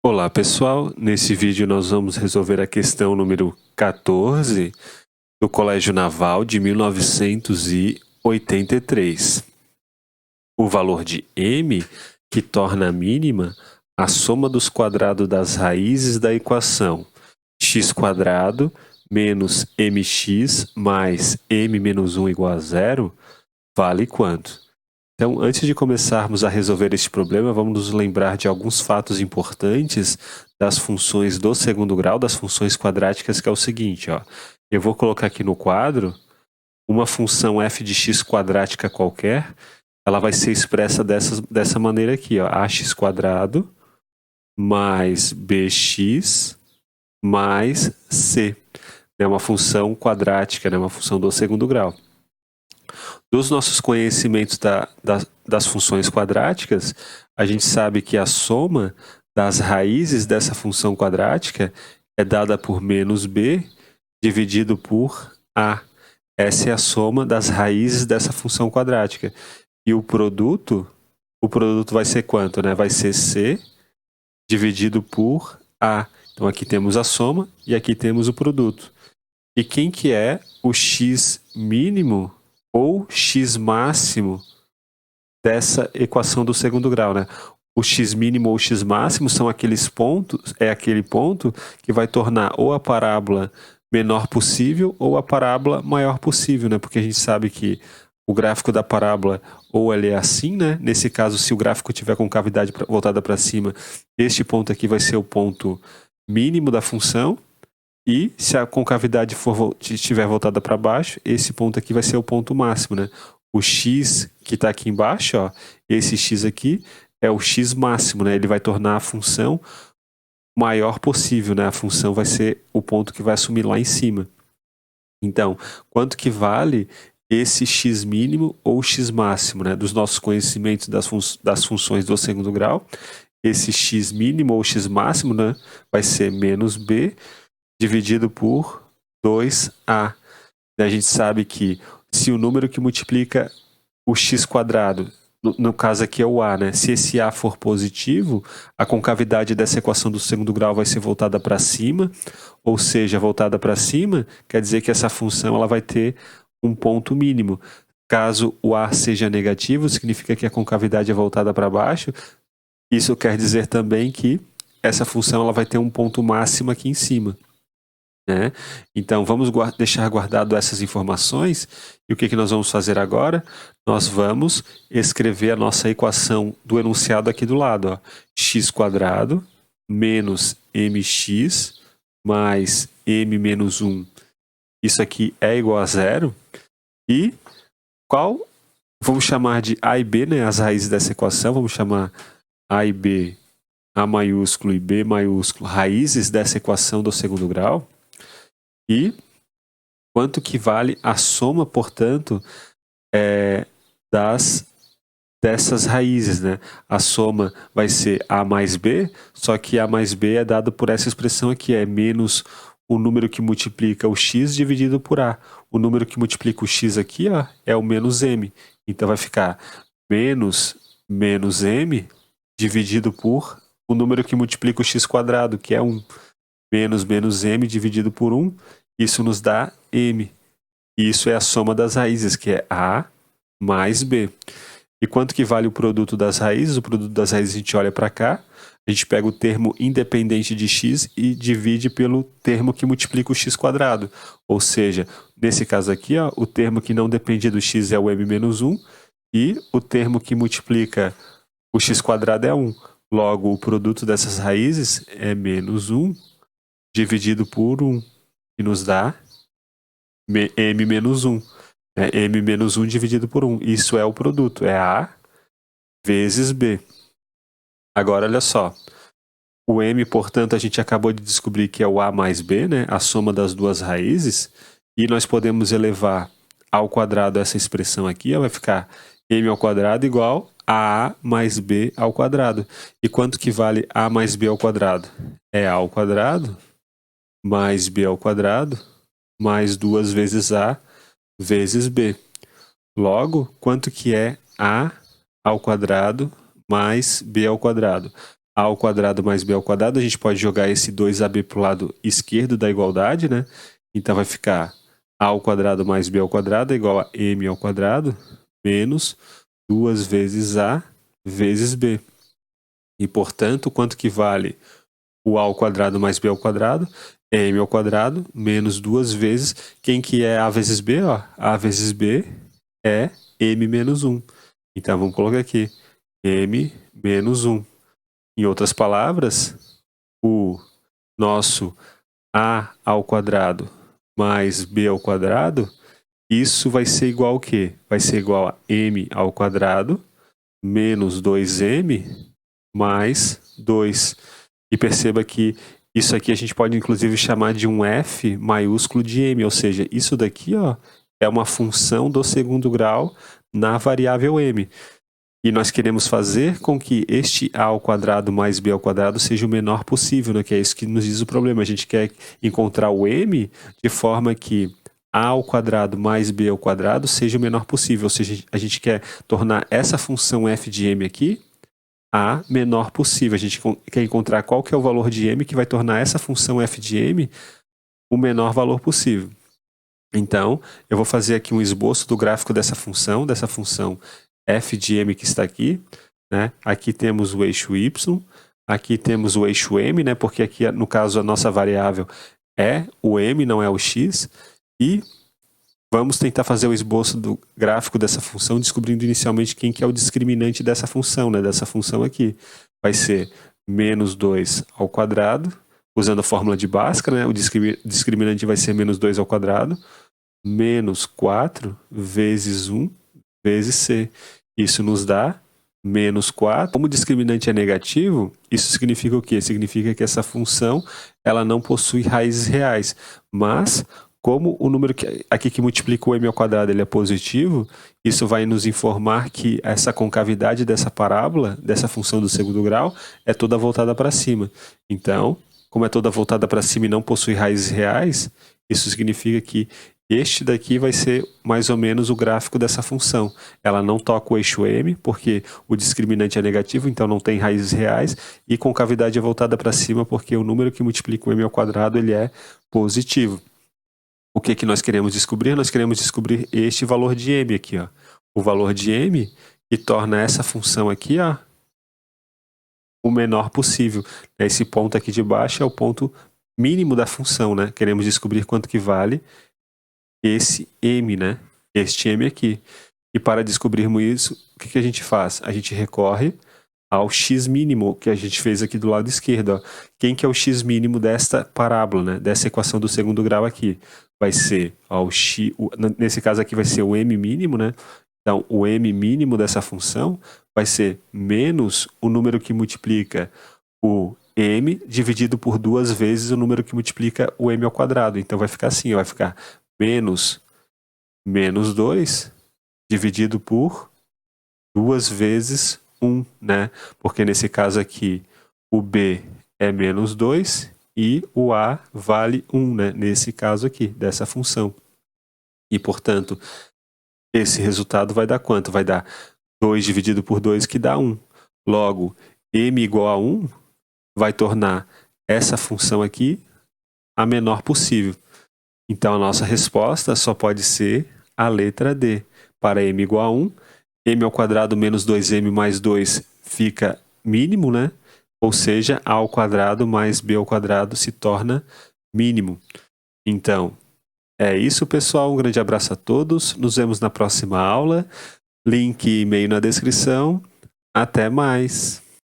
Olá pessoal, nesse vídeo nós vamos resolver a questão número 14 do Colégio Naval de 1983. O valor de m, que torna a mínima a soma dos quadrados das raízes da equação x² menos mx mais m menos 1 igual a zero, vale quanto? Então, antes de começarmos a resolver este problema, vamos nos lembrar de alguns fatos importantes das funções do segundo grau, das funções quadráticas, que é o seguinte, ó. Eu vou colocar aqui no quadro uma função f de x quadrática qualquer, ela vai ser expressa dessa maneira aqui, ó, ax² mais bx mais c. É uma função quadrática, né, uma função do segundo grau. Dos nossos conhecimentos das funções quadráticas, a gente sabe que a soma das raízes dessa função quadrática é dada por menos b dividido por a. Essa é a soma das raízes dessa função quadrática. E o produto vai ser quanto, né? Vai ser c dividido por a. Então aqui temos a soma e aqui temos o produto. E quem que é o x mínimo ou x máximo dessa equação do segundo grau, né? O x mínimo ou x máximo são aqueles pontos, é aquele ponto que vai tornar ou a parábola menor possível ou a parábola maior possível, né? Porque a gente sabe que o gráfico da parábola ou ele é assim, né? Nesse caso, se o gráfico tiver com cavidade voltada para cima, este ponto aqui vai ser o ponto mínimo da função. E se a concavidade estiver voltada para baixo, esse ponto aqui vai ser o ponto máximo, né? O x que está aqui embaixo, ó, esse x aqui é o x máximo, né? Ele vai tornar a função maior possível, né? A função vai ser o ponto que vai assumir lá em cima. Então, quanto que vale esse x mínimo ou x máximo, né? Dos nossos conhecimentos das funções do segundo grau, esse x mínimo ou x máximo, né, vai ser menos b dividido por 2a. A gente sabe que se o número que multiplica o x², no caso aqui é o a, né? Se esse a for positivo, a concavidade dessa equação do segundo grau vai ser voltada para cima, ou seja, voltada para cima, quer dizer que essa função ela vai ter um ponto mínimo. Caso o a seja negativo, significa que a concavidade é voltada para baixo. Isso quer dizer também que essa função ela vai ter um ponto máximo aqui em cima. Né? Então, vamos deixar guardado essas informações. E o que nós vamos fazer agora? Nós vamos escrever a nossa equação do enunciado aqui do lado. Ó. x² menos mx mais m menos 1. Isso aqui é igual a zero. E qual? Vamos chamar de a e b, né? As raízes dessa equação. Vamos chamar a e b, a maiúsculo e b maiúsculo, raízes dessa equação do segundo grau. E quanto que vale a soma, portanto, dessas raízes, né? A soma vai ser a mais b, só que a mais b é dado por essa expressão aqui, é menos o número que multiplica o x dividido por a. O número que multiplica o x aqui, ó, é o menos m. Então vai ficar menos m dividido por o número que multiplica o x², que é 1. Menos m dividido por 1. Isso nos dá m. E isso é a soma das raízes, que é a mais b. E quanto que vale o produto das raízes? O produto das raízes a gente olha para cá, a gente pega o termo independente de x e divide pelo termo que multiplica o x². Ou seja, nesse caso aqui, ó, o termo que não depende do x é o m menos 1 e o termo que multiplica o x² é 1. Logo, o produto dessas raízes é menos 1 dividido por 1. Que nos dá m menos 1. M menos 1 dividido por 1. Isso é o produto, é A vezes B. Agora, olha só. O m, portanto, a gente acabou de descobrir que é o A mais B, né? A soma das duas raízes. E nós podemos elevar ao quadrado essa expressão aqui. Vai ficar m ao quadrado igual a A mais B ao quadrado. E quanto que vale A mais B ao quadrado? É A ao quadrado mais B ao quadrado mais 2 vezes A vezes B. Logo, quanto que é A ao quadrado mais B ao quadrado? a ao quadrado mais b ao quadrado, a gente pode jogar esse 2ab para o lado esquerdo da igualdade, né? Então vai ficar a ao quadrado mais b ao quadrado é igual a m ao quadrado menos 2 vezes a vezes b. E, portanto, quanto que vale o a ao quadrado mais b ao quadrado? É m ao quadrado menos 2 vezes. Quem que é a vezes b? Ó, a vezes b é m menos 1. Então, vamos colocar aqui m menos 1. Em outras palavras, o nosso a ao quadrado mais b ao quadrado, isso vai ser igual ao quê? Vai ser igual a m ao quadrado menos 2m mais 2. E perceba que isso aqui a gente pode inclusive chamar de um f maiúsculo de m, ou seja, isso daqui ó, é uma função do segundo grau na variável m. E nós queremos fazer com que este a ao quadrado mais b ao quadrado seja o menor possível, né? Que é isso que nos diz o problema. A gente quer encontrar o m de forma que a ao quadrado mais b ao quadrado seja o menor possível. Ou seja, a gente quer tornar essa função f de m aqui a menor possível. A gente quer encontrar qual que é o valor de m que vai tornar essa função f de m o menor valor possível. Então, eu vou fazer aqui um esboço do gráfico dessa função f de m que está aqui, né? Aqui temos o eixo y, aqui temos o eixo m, né? Porque aqui, no caso, a nossa variável é o m, não é o x, e vamos tentar fazer o esboço do gráfico dessa função, descobrindo inicialmente quem que é o discriminante dessa função, né? Dessa função aqui. Vai ser menos 2 ao quadrado, usando a fórmula de Bhaskara, né? O discriminante vai ser menos 2 ao quadrado, menos 4 vezes 1 vezes c. Isso nos dá menos 4. Como o discriminante é negativo, isso significa o quê? Significa que essa função ela não possui raízes reais. Mas, como o número aqui que multiplica o m ao quadrado ele é positivo, isso vai nos informar que essa concavidade dessa parábola, dessa função do segundo grau, é toda voltada para cima. Então, como é toda voltada para cima e não possui raízes reais, isso significa que este daqui vai ser mais ou menos o gráfico dessa função. Ela não toca o eixo m, porque o discriminante é negativo, então não tem raízes reais, e concavidade é voltada para cima, porque o número que multiplica o m ao quadrado ele é positivo. O que nós queremos descobrir? Nós queremos descobrir este valor de m aqui, ó. O valor de m que torna essa função aqui, ó, o menor possível. Esse ponto aqui de baixo é o ponto mínimo da função, né? Queremos descobrir quanto que vale esse m, né? Este m aqui. E para descobrirmos isso, o que a gente faz? A gente recorre ao x mínimo que a gente fez aqui do lado esquerdo. Ó. Quem que é o x mínimo desta parábola, né? Dessa equação do segundo grau aqui? Vai ser, ó, nesse caso aqui vai ser o m mínimo, né? Então, o m mínimo dessa função vai ser menos o número que multiplica o m dividido por 2 vezes o número que multiplica o m ao quadrado. Então, vai ficar assim, ó, vai ficar menos 2 dividido por 2 vezes 1, né? Porque nesse caso aqui o b é menos 2 e o a vale 1, né? Nesse caso aqui, dessa função. E, portanto, esse resultado vai dar quanto? Vai dar 2 dividido por 2, que dá 1. Logo, m igual a 1 vai tornar essa função aqui a menor possível. Então, a nossa resposta só pode ser a letra D. Para m igual a 1, m ao quadrado menos 2m mais 2 fica mínimo, né? Ou seja, a ao quadrado mais b ao quadrado se torna mínimo. Então, é isso, pessoal. Um grande abraço a todos. Nos vemos na próxima aula. Link e e-mail na descrição. Até mais!